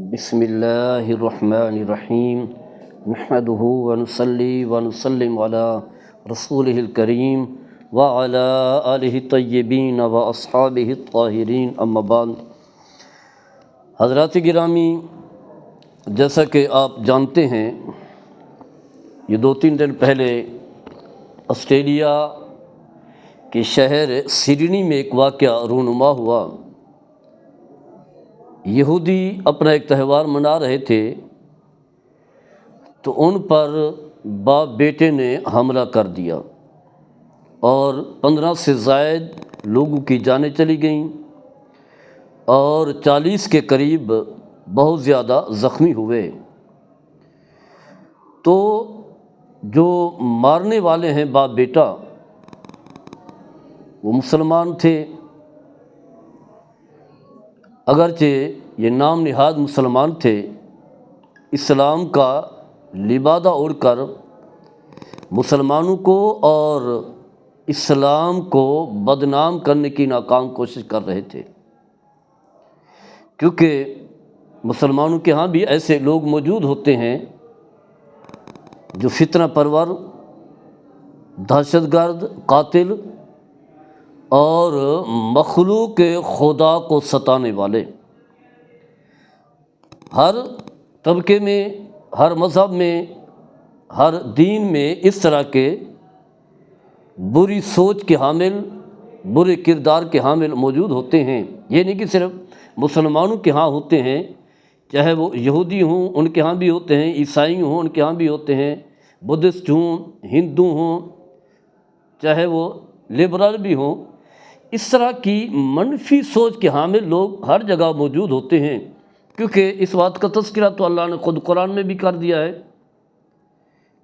بسم اللہ الرحمن الرحیم نحمدہ ونصلی ونسلم علی رسولہ الکریم وعلی آلہ الطیبین واصحابہ الطاہرین اما بعد۔ حضرات گرامی، جیسا کہ آپ جانتے ہیں، یہ 2-3 دن پہلے آسٹریلیا کے شہر سڈنی میں ایک واقعہ رونما ہوا۔ یہودی اپنا ایک تہوار منا رہے تھے تو ان پر باپ بیٹے نے حملہ کر دیا اور 15 سے زائد لوگوں کی جانیں چلی گئیں اور 40 کے قریب بہت زیادہ زخمی ہوئے۔ تو جو مارنے والے ہیں باپ بیٹا، وہ مسلمان تھے، اگرچہ یہ نام نہاد مسلمان تھے، اسلام کا لبادہ اوڑھ کر مسلمانوں کو اور اسلام کو بدنام کرنے کی ناکام کوشش کر رہے تھے، کیونکہ مسلمانوں کے ہاں بھی ایسے لوگ موجود ہوتے ہیں جو فتنہ پرور، دہشت گرد، قاتل اور مخلوق خدا کو ستانے والے۔ ہر طبقے میں، ہر مذہب میں، ہر دین میں اس طرح کے بری سوچ کے حامل، برے کردار کے حامل موجود ہوتے ہیں۔ یہ نہیں کہ صرف مسلمانوں کے ہاں ہوتے ہیں، چاہے وہ یہودی ہوں ان کے ہاں بھی ہوتے ہیں، عیسائی ہوں ان کے ہاں بھی ہوتے ہیں، بدھسٹ ہوں، ہندو ہوں، چاہے وہ لبرل بھی ہوں۔ اس طرح کی منفی سوچ کے حامل لوگ ہر جگہ موجود ہوتے ہیں، کیونکہ اس بات کا تذکرہ تو اللہ نے خود قرآن میں بھی کر دیا ہے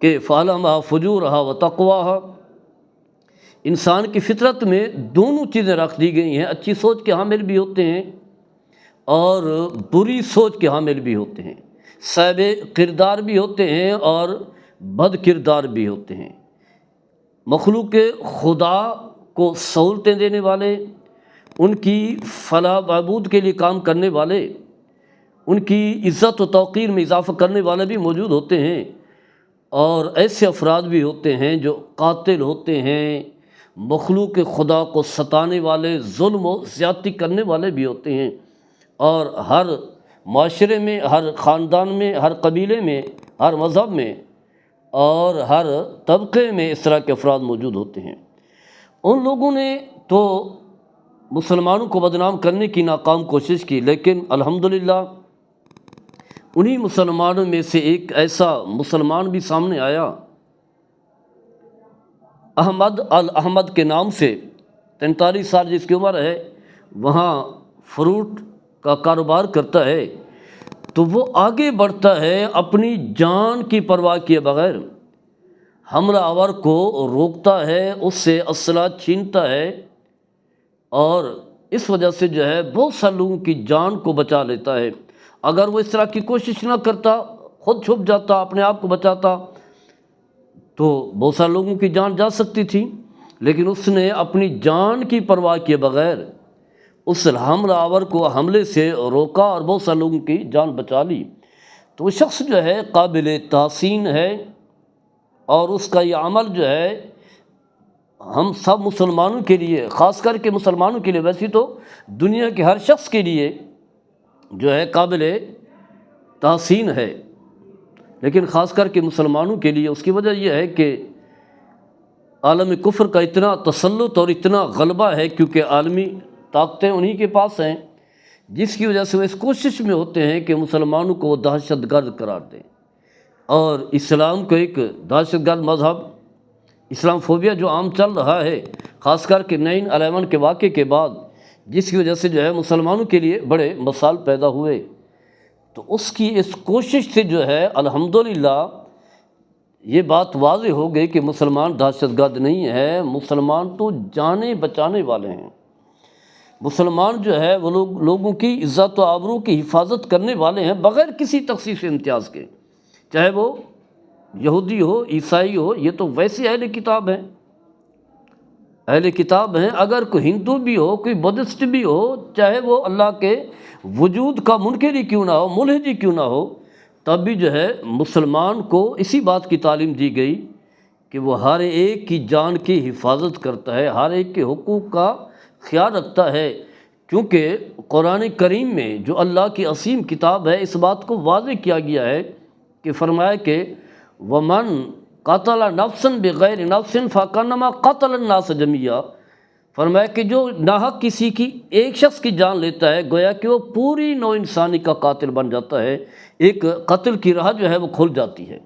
کہ فَأَلْهَمَهَا فُجُورَهَا وَتَقْوَاهَا۔ انسان کی فطرت میں دونوں چیزیں رکھ دی گئی ہیں، اچھی سوچ کے حامل بھی ہوتے ہیں اور بری سوچ کے حامل بھی ہوتے ہیں، صاحب کردار بھی ہوتے ہیں اور بد کردار بھی ہوتے ہیں۔ مخلوق خدا کو سہولتیں دینے والے، ان کی فلاح بہبود کے لیے کام کرنے والے، ان کی عزت و توقیر میں اضافہ کرنے والے بھی موجود ہوتے ہیں، اور ایسے افراد بھی ہوتے ہیں جو قاتل ہوتے ہیں، مخلوق خدا کو ستانے والے، ظلم و زیادتی کرنے والے بھی ہوتے ہیں۔ اور ہر معاشرے میں، ہر خاندان میں، ہر قبیلے میں، ہر مذہب میں اور ہر طبقے میں اس طرح کے افراد موجود ہوتے ہیں۔ ان لوگوں نے تو مسلمانوں کو بدنام کرنے کی ناکام کوشش کی، لیکن الحمدللہ انہی مسلمانوں میں سے ایک ایسا مسلمان بھی سامنے آیا، احمد الاحمد کے نام سے، 43 سال جس کی عمر ہے، وہاں فروٹ کا کاروبار کرتا ہے۔ تو وہ آگے بڑھتا ہے اپنی جان کی پرواہ کیے بغیر، حملہ آور کو روکتا ہے، اس سے اسلحہ چھینتا ہے، اور اس وجہ سے جو ہے بہت سارے لوگوں کی جان کو بچا لیتا ہے۔ اگر وہ اس طرح کی کوشش نہ کرتا، خود چھپ جاتا، اپنے آپ کو بچاتا، تو بہت سارے لوگوں کی جان جا سکتی تھی، لیکن اس نے اپنی جان کی پرواہ کیے بغیر اس حملہ آور کو حملے سے روکا اور بہت سارے لوگوں کی جان بچا لی۔ تو وہ شخص جو ہے قابل تحسین ہے، اور اس کا یہ عمل جو ہے ہم سب مسلمانوں کے لیے، خاص کر کے مسلمانوں کے لیے، ویسے تو دنیا کے ہر شخص کے لیے جو ہے قابل تحسین ہے، لیکن خاص کر کے مسلمانوں کے لیے اس کی وجہ یہ ہے کہ عالم کفر کا اتنا تسلط اور اتنا غلبہ ہے، کیونکہ عالمی طاقتیں انہی کے پاس ہیں، جس کی وجہ سے وہ اس کوشش میں ہوتے ہیں کہ مسلمانوں کو وہ دہشت گرد قرار دیں، اور اسلام کو ایک دہشت گرد مذہب، اسلام فوبیا جو عام چل رہا ہے، خاص کر کے 9/11 کے واقعے کے بعد، جس کی وجہ سے جو ہے مسلمانوں کے لیے بڑے مسائل پیدا ہوئے، تو اس کی اس کوشش سے جو ہے الحمدللہ یہ بات واضح ہو گئی کہ مسلمان دہشت گرد نہیں ہے، مسلمان تو جانیں بچانے والے ہیں۔ مسلمان جو ہے وہ لوگوں کی عزت و آبرو کی حفاظت کرنے والے ہیں، بغیر کسی تخصیص امتیاز کے، چاہے وہ یہودی ہو، عیسائی ہو، یہ تو ویسے اہل کتاب ہیں۔ اہل کتاب ہیں، اگر کوئی ہندو بھی ہو، کوئی بدھسٹ بھی ہو، چاہے وہ اللہ کے وجود کا منکر ہی کیوں نہ ہو، ملحد ہی کیوں نہ ہو، تب بھی جو ہے مسلمان کو اسی بات کی تعلیم دی گئی کہ وہ ہر ایک کی جان کی حفاظت کرتا ہے، ہر ایک کے حقوق کا خیال رکھتا ہے، کیونکہ قرآن کریم میں جو اللہ کی عظیم کتاب ہے اس بات کو واضح کیا گیا ہے کہ فرمایا کہ ومن قتل نفسا بغیر نفس فکانما قتل الناس جميعا، فرمایا کہ جو ناحق کسی کی ایک شخص کی جان لیتا ہے گویا کہ وہ پوری نوع انسانی کا قاتل بن جاتا ہے، ایک قتل کی راہ جو ہے وہ کھل جاتی ہے،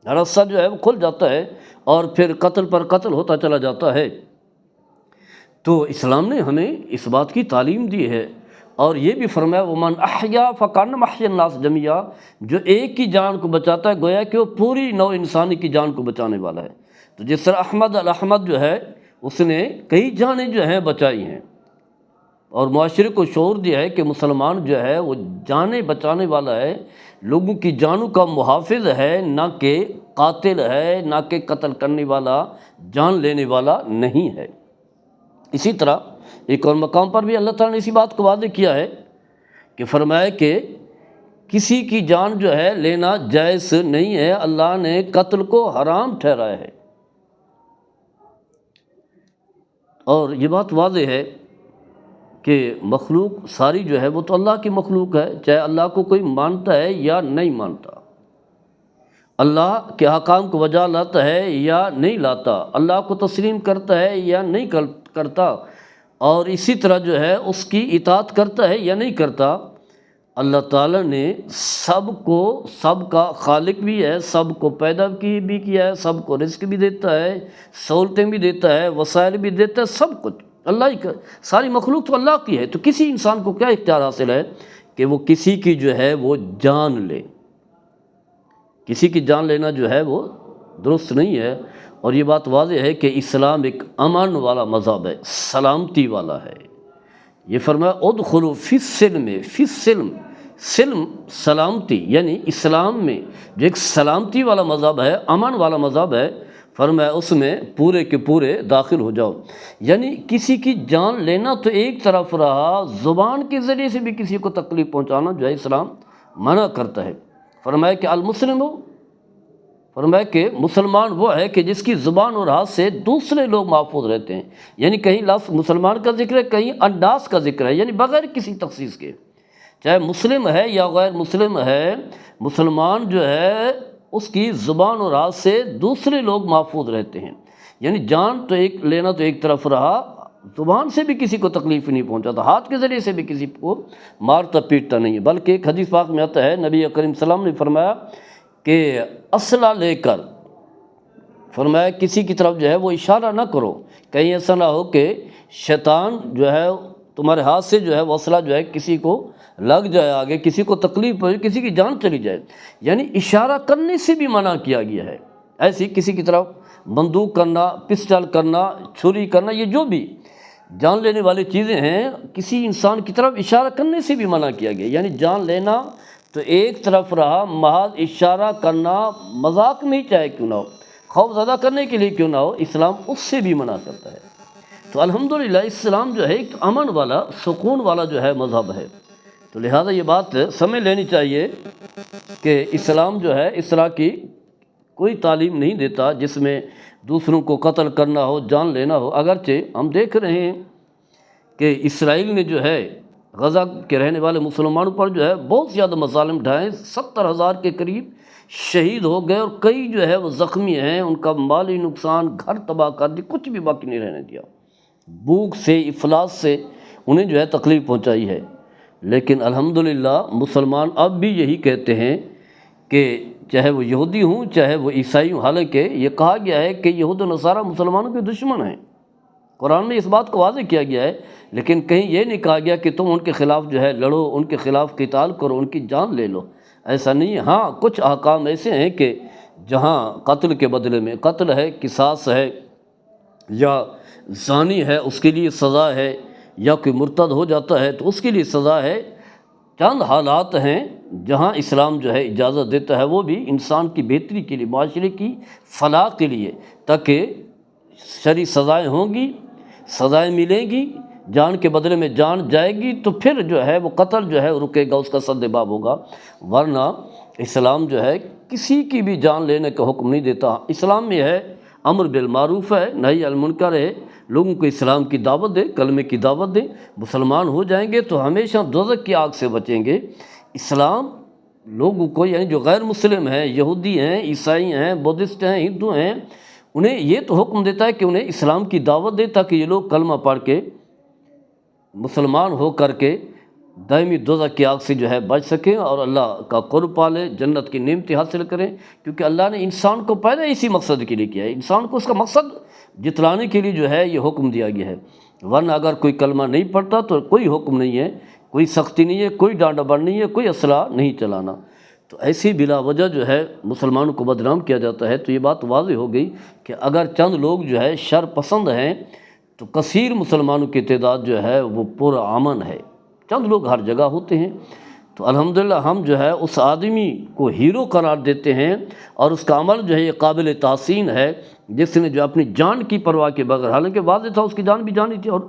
رستہ جو ہے وہ کھل جاتا ہے اور پھر قتل پر قتل ہوتا چلا جاتا ہے۔ تو اسلام نے ہمیں اس بات کی تعلیم دی ہے، اور یہ بھی فرمایا ومن احیا فکانما احیا الناس جميعا، جو ایک کی جان کو بچاتا ہے گویا کہ وہ پوری نوع انسانی کی جان کو بچانے والا ہے۔ تو جس طرح احمد الاحمد جو ہے اس نے کئی جانیں جو ہیں بچائی ہیں، اور معاشرے کو شعور دیا ہے کہ مسلمان جو ہے وہ جانیں بچانے والا ہے، لوگوں کی جانوں کا محافظ ہے، نہ کہ قاتل ہے، نہ کہ قتل کرنے والا، جان لینے والا نہیں ہے۔ اسی طرح ایک اور مقام پر بھی اللہ تعالیٰ نے اسی بات کو واضح کیا ہے کہ فرمایا کہ کسی کی جان جو ہے لینا جائز نہیں ہے، اللہ نے قتل کو حرام ٹھہرایا ہے۔ اور یہ بات واضح ہے کہ مخلوق ساری جو ہے وہ تو اللہ کی مخلوق ہے، چاہے اللہ کو کوئی مانتا ہے یا نہیں مانتا، اللہ کے احکام کو وجہ لاتا ہے یا نہیں لاتا، اللہ کو تسلیم کرتا ہے یا نہیں کرتا، اور اسی طرح جو ہے اس کی اطاعت کرتا ہے یا نہیں کرتا۔ اللہ تعالیٰ نے سب کو، سب کا خالق بھی ہے، سب کو پیدا بھی کیا ہے، سب کو رزق بھی دیتا ہے، سہولتیں بھی دیتا ہے، وسائل بھی دیتا ہے، سب کچھ اللہ ہی کا، ساری مخلوق تو اللہ کی ہے۔ تو کسی انسان کو کیا اختیار حاصل ہے کہ وہ کسی کی جو ہے وہ جان لے؟ کسی کی جان لینا جو ہے وہ درست نہیں ہے، اور یہ بات واضح ہے کہ اسلام ایک امن والا مذہب ہے، سلامتی والا ہے۔ یہ فرمایا ادخلوا فی السلم، فی السلم، سلم سلامتی، یعنی اسلام میں جو ایک سلامتی والا مذہب ہے، امن والا مذہب ہے، فرمایا اس میں پورے کے پورے داخل ہو جاؤ۔ یعنی کسی کی جان لینا تو ایک طرف رہا، زبان کے ذریعے سے بھی کسی کو تکلیف پہنچانا جو ہے اسلام منع کرتا ہے۔ فرمایا کہ المسلم، فرمایا کہ مسلمان وہ ہے کہ جس کی زبان اور ہاتھ سے دوسرے لوگ محفوظ رہتے ہیں، یعنی کہیں لفظ مسلمان کا ذکر ہے، کہیں انداز کا ذکر ہے، یعنی بغیر کسی تخصیص کے، چاہے مسلم ہے یا غیر مسلم ہے، مسلمان جو ہے اس کی زبان اور ہاتھ سے دوسرے لوگ محفوظ رہتے ہیں۔ یعنی جان تو ایک لینا تو ایک طرف رہا، زبان سے بھی کسی کو تکلیف نہیں پہنچاتا، ہاتھ کے ذریعے سے بھی کسی کو مارتا پیٹتا نہیں ہے، بلکہ ایک حدیث پاک میں آتا ہے نبی کریم صلی اللہ علیہ وسلم نے فرمایا کہ اسلحہ لے کر، فرمایا کسی کی طرف جو ہے وہ اشارہ نہ کرو، کہیں ایسا نہ ہو کہ شیطان جو ہے تمہارے ہاتھ سے جو ہے وہ اسلحہ جو ہے کسی کو لگ جائے، آگے کسی کو تکلیف پہنچے، کسی کی جان چلی جائے، یعنی اشارہ کرنے سے بھی منع کیا گیا ہے۔ ایسی کسی کی طرف بندوق کرنا، پسٹل کرنا، چھری کرنا، یہ جو بھی جان لینے والی چیزیں ہیں، کسی انسان کی طرف اشارہ کرنے سے بھی منع کیا گیا، یعنی جان لینا تو ایک طرف رہا، محض اشارہ کرنا مذاق میں ہی چاہے کیوں نہ ہو، خوف زدہ کرنے کے لیے کیوں نہ ہو، اسلام اس سے بھی منع کرتا ہے۔ تو الحمدللہ اسلام جو ہے ایک امن والا، سکون والا جو ہے مذہب ہے۔ تو لہٰذا یہ بات سمجھ لینی چاہیے کہ اسلام جو ہے اس طرح کی کوئی تعلیم نہیں دیتا جس میں دوسروں کو قتل کرنا ہو، جان لینا ہو۔ اگرچہ ہم دیکھ رہے ہیں کہ اسرائیل نے جو ہے غزہ کے رہنے والے مسلمانوں پر جو ہے بہت زیادہ مظالم ڈھائے، 70,000 کے قریب شہید ہو گئے، اور کئی جو ہے وہ زخمی ہیں، ان کا مالی نقصان، گھر تباہ کر دی، کچھ بھی باقی نہیں رہنے دیا، بھوک سے، افلاس سے انہیں جو ہے تکلیف پہنچائی ہے۔ لیکن الحمدللہ مسلمان اب بھی یہی کہتے ہیں کہ چاہے وہ یہودی ہوں چاہے وہ عیسائی ہوں، حالانکہ یہ کہا گیا ہے کہ یہود و نصارہ مسلمانوں کے دشمن ہیں، قرآن میں اس بات کو واضح کیا گیا ہے، لیکن کہیں یہ نہیں کہا گیا کہ تم ان کے خلاف جو ہے لڑو، ان کے خلاف قتال کرو، ان کی جان لے لو، ایسا نہیں ہے۔ ہاں کچھ احکام ایسے ہیں کہ جہاں قتل کے بدلے میں قتل ہے، قصاص ہے، یا زانی ہے اس کے لیے سزا ہے، یا کوئی مرتد ہو جاتا ہے تو اس کے لیے سزا ہے۔ چند حالات ہیں جہاں اسلام جو ہے اجازت دیتا ہے، وہ بھی انسان کی بہتری کے لیے، معاشرے کی فلاح کے لیے، تاکہ شرعی سزائیں ہوں گی سزائیں ملیں گی، جان کے بدلے میں جان جائے گی، تو پھر جو ہے وہ قتل جو ہے رکے گا، اس کا سد باب ہوگا۔ ورنہ اسلام جو ہے کسی کی بھی جان لینے کا حکم نہیں دیتا۔ اسلام میں ہے امر بالمعروف ہے، نہی عن المنکر ہے، لوگوں کو اسلام کی دعوت دے، کلمے کی دعوت دے۔ مسلمان ہو جائیں گے تو ہمیشہ دوزخ کی آگ سے بچیں گے۔ اسلام لوگوں کو، یعنی جو غیر مسلم ہیں، یہودی ہیں، عیسائی ہیں، بدھسٹ ہیں، ہندو ہیں، انہیں یہ تو حکم دیتا ہے کہ انہیں اسلام کی دعوت دے، تاکہ یہ لوگ کلمہ پڑھ کے مسلمان ہو کر کے دائمی دوزخ کی آگ سے جو ہے بچ سکیں اور اللہ کا قرب پالیں، جنت کی نعمتیں حاصل کریں۔ کیونکہ اللہ نے انسان کو پیدا اسی مقصد کے لیے کیا ہے، انسان کو اس کا مقصد جتلانے کے لیے جو ہے یہ حکم دیا گیا ہے۔ ورنہ اگر کوئی کلمہ نہیں پڑھتا تو کوئی حکم نہیں ہے، کوئی سختی نہیں ہے، کوئی ڈانٹ ڈپٹ نہیں ہے، کوئی اسلحہ نہیں چلانا۔ تو ایسی بلا وجہ جو ہے مسلمانوں کو بدنام کیا جاتا ہے۔ تو یہ بات واضح ہو گئی کہ اگر چند لوگ جو ہے شر پسند ہیں تو کثیر مسلمانوں کی تعداد جو ہے وہ پرامن ہے۔ چند لوگ ہر جگہ ہوتے ہیں۔ تو الحمدللہ ہم جو ہے اس آدمی کو ہیرو قرار دیتے ہیں، اور اس کا عمل جو ہے یہ قابل تحسین ہے، جس نے جو اپنی جان کی پرواہ کے بغیر، حالانکہ واضح تھا اس کی جان بھی جانی تھی اور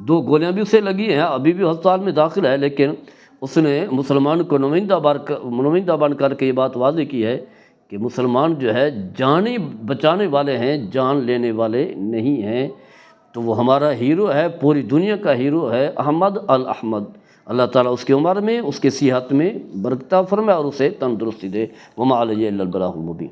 2 گولیاں بھی اسے لگی ہیں، ابھی بھی ہسپتال میں داخل ہے، لیکن اس نے مسلمان کو نمائندہ بن کر کے یہ بات واضح کی ہے کہ مسلمان جو ہے جانیں بچانے والے ہیں، جان لینے والے نہیں ہیں۔ تو وہ ہمارا ہیرو ہے، پوری دنیا کا ہیرو ہے، احمد الاحمد۔ اللہ تعالیٰ اس کی عمر میں، اس کے صحت میں برکت فرمائے اور اسے تندرستی دے۔ وما علیہ الا البلاغ المبین۔